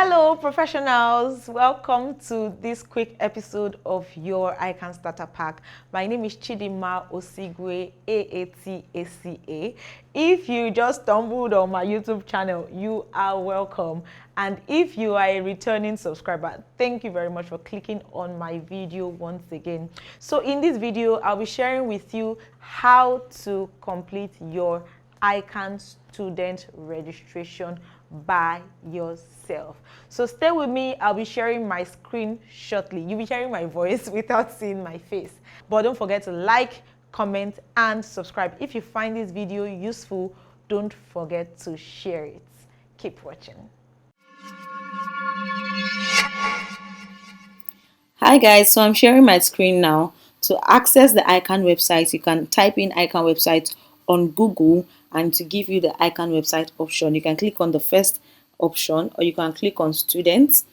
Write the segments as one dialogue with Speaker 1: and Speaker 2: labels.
Speaker 1: Hello professionals, welcome to this quick episode of your ICAN Starter Pack. My name is Chidima Osigwe, AATACA. If you just stumbled on my YouTube channel, you are welcome. And if you are a returning subscriber, thank you very much for clicking on my video once again. So in this video, I'll be sharing with you how to complete your ICAN student registration by yourself. So stay with me. I'll be sharing my screen shortly. You'll be hearing my voice without seeing my face. But don't forget to like, comment, and subscribe. If you find this video useful, don't forget to share it. Keep watching.
Speaker 2: Hi guys, so I'm sharing my screen now. To access the ICAN website, you can type in ICAN website on Google, and to give you the ICAN website option, you can click on the first option, or you can click on students.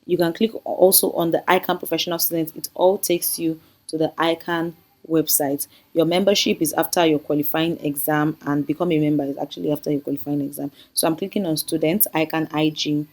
Speaker 2: You can click also on the ICAN professional students. It all takes you to the ICAN website. Your membership is after your qualifying exam, and become a member is actually after your qualifying exam. So I'm clicking on students, icanig.org,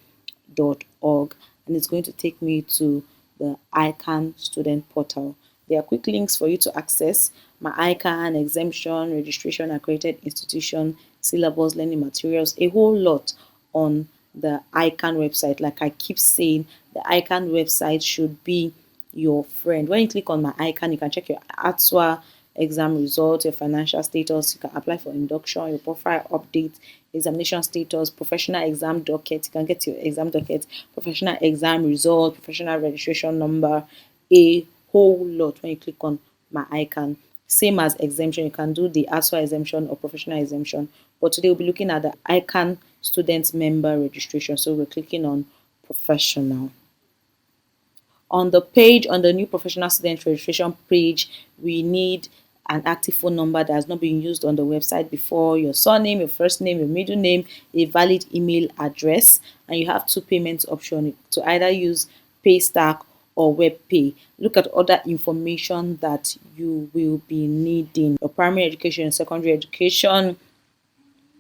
Speaker 2: and it's going to take me to the ICAN student portal. There are quick links for you to access my ICAN exemption, registration, accredited institution, syllabus, learning materials, a whole lot on the ICAN website. Like I keep saying, the ICAN website should be your friend. When you click on my ICAN, you can check your ATSWA exam results, your financial status, you can apply for induction, your profile update, examination status, professional exam docket, you can get your exam docket, professional exam result, professional registration number, a whole lot when you click on my ICAN. Same as exemption, you can do the ASWA exemption or professional exemption, but today we'll be looking at the ICAN student member registration. So we're clicking on professional. On the page, on the new professional student registration page, we need an active phone number that has not been used on the website before, your surname, your first name, your middle name, a valid email address, and you have two payment options to either use Paystack or WebPay. Look at other information that you will be needing: your primary education, secondary education,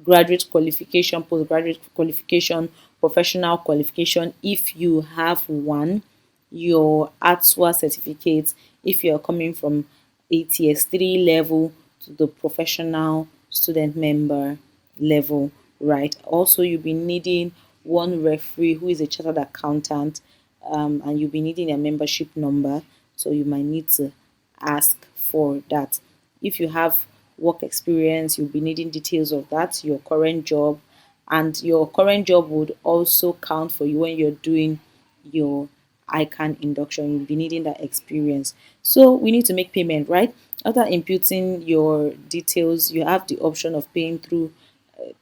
Speaker 2: graduate qualification, postgraduate qualification, professional qualification if you have one, your ATSWA certificate if you're coming from ATS3 level to the professional student member level, right? Also, you'll be needing one referee who is a chartered accountant, and you'll be needing a membership number, so you might need to ask for that. If you have work experience, you'll be needing details of that, your current job, and your current job would also count for you when you're doing your ICAN induction. You'll be needing that experience. So we need to make payment, right? After inputting your details, you have the option of paying through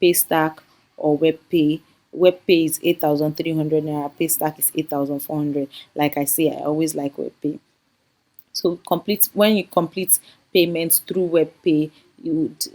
Speaker 2: Paystack or WebPay. WebPay is 8,300 naira. Paystack is 8,400. Like I say, I always like WebPay. So when you complete payments through WebPay, you would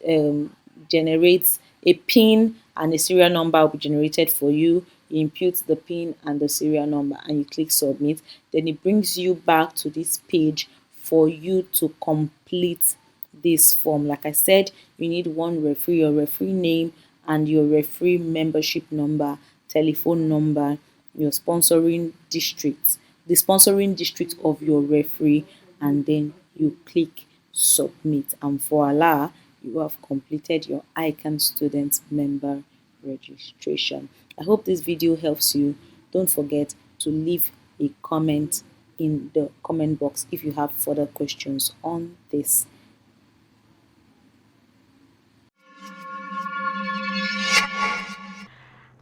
Speaker 2: generate a PIN, and a serial number will be generated for you. You input the PIN and the serial number, and you click submit. Then it brings you back to this page for you to complete this form. Like I said, you need one referee, your referee name and your referee membership number, telephone number, your sponsoring district, the sponsoring district of your referee, and then you click submit, and voila, you have completed your ICAN student member registration. I hope this video helps you. Don't forget to leave a comment in the comment box if you have further questions on this.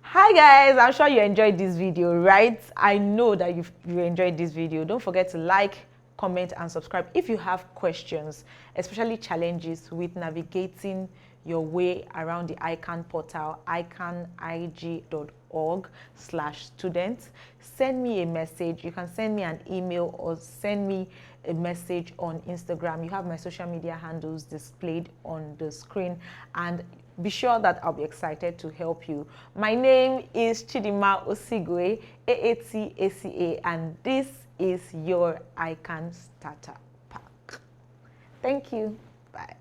Speaker 1: Hi guys, I'm sure you enjoyed this video, right? I know that you enjoyed this video. Don't forget to like, comment, and subscribe if you have questions, especially challenges with navigating your way around the ICAN portal, icanig.org/students. Send me a message. You can send me an email or send me a message on Instagram. You have my social media handles displayed on the screen, and be sure that I'll be excited to help you. My name is Chidima Osigwe, AATACA, and this is your ICAN Starter Pack. Thank you. Bye.